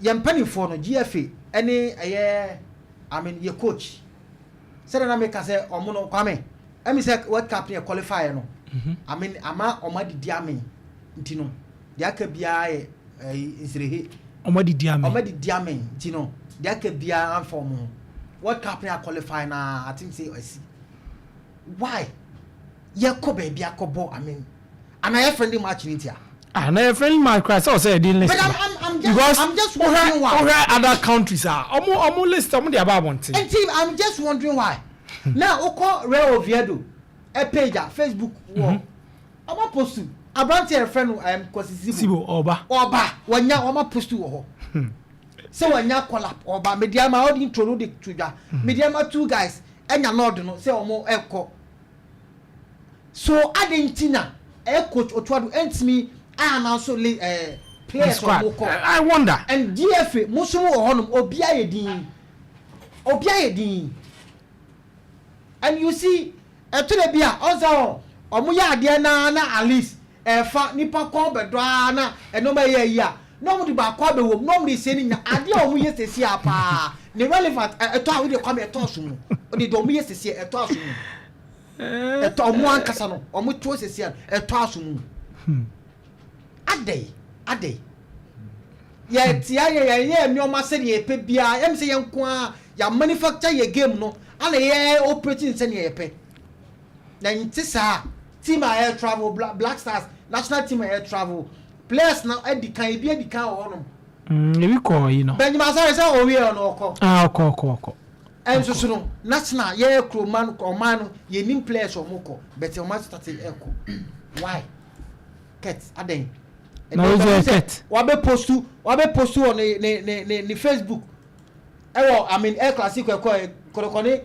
yɛn mpanimfoɔ no GFA ɛne ɛyɛ I mean your coach sɛdeɛ na meka sɛ ɔmo no kwame ɛmi sɛ World Cup ne qualify no I mean ama ɔmo didi ame nti no deɛ aka biara yɛ nsrehe ɔmo didi ame nti no deɛ aka biara amfa ɔmo World Cup ne qualify na I think say ɔsi why yɛkɔ baabi akɔbɔ I mean and I friendly match in India. And I friendly match cry so say didn't listen. But I'm just wondering why other countries are omo list omo dey about one thing. And team I'm just wondering why. Now oko Real Oviedo a page Facebook wo. Omo post to abranti e friend Kwasisibo Oba wanya omo post to wo. Say wanya collab Oba media ma all intro the tuja. Media ma two guys enya nod no say omo ekọ. So adentina coach Otto Addo entimi I am also players of I wonder. And GFA musumu ohonum obiaye din. And you see to the bia also omuya ade na at least fa nipa kon bedwa na eno ma ye yi a no mu di ba kwa be wo no mu di se ni ade omu ye sesi apa ne relevant eto a we dey come eto so mu o di do mu ye sesi eto aso mu eto omu ankasa no omu to sesi eto aso mu Ade. Ye tia ye mi o ma se ye pe bia em se ye nko a ya manufacture ye game no ala ye operating se ye pe na ntisa team air travel Black Stars national team air travel players na edikan ho no we call you know Benjamin say o we on oko oko enso no national ye kroman command ye nim players o moko but o ma start e eko why ket aden no ket wabe post on the Facebook I mean air classic korokone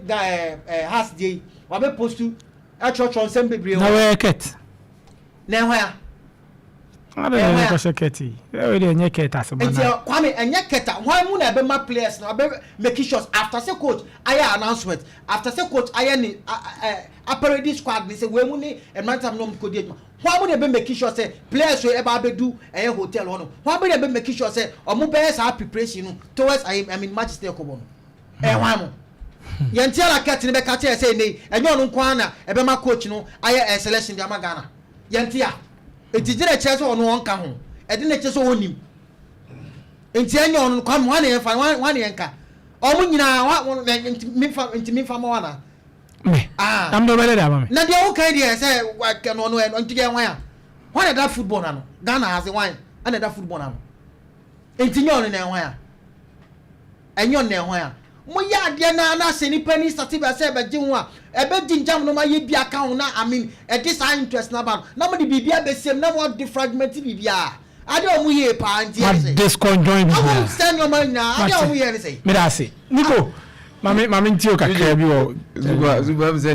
has day wabe post e church on sem bebre na we ket na hwa I don't know what Keti. We dey nye Keta so man. Nti Kwame enye Keta. Why mu na be ma players na be make sure after say coach aya announcement. After say coach aya ni apparently squad ni say we mu ni emantam no ko di adwuma. Why mu na be make sure say players we e ba be do hotel hono. Why mu na be make sure say omo be sa preparation no towards I mean Manchester ko bono. Why mu? Yentia la Keta ni be ka tell say nei enye onu nko na e be ma coach no aya selection di ama Ghana. Yentia etijire cheso ono onka ho ede ne cheso wonim enti anya ono kwa mo ane fa wane enka omo nyina ntimi fa mo wana am do bele da ba me na dia wo kai dia say wa ke no no ntige wan ya wane da football na no Ghana has wan ane da football na no enti nya ono na wan ya enyo na wan ya mo ya ade na se ni pani statiba say be ji ho a ebe di njam no ma ye bia ka ho na I mean this interest na ba na mo di bibia be sem na mo defragment bibia ade o mu ye pa anti say disconjoint bibia stand your man na ade o mu ye say me da say Nico mami ntio kakra bi o Zuba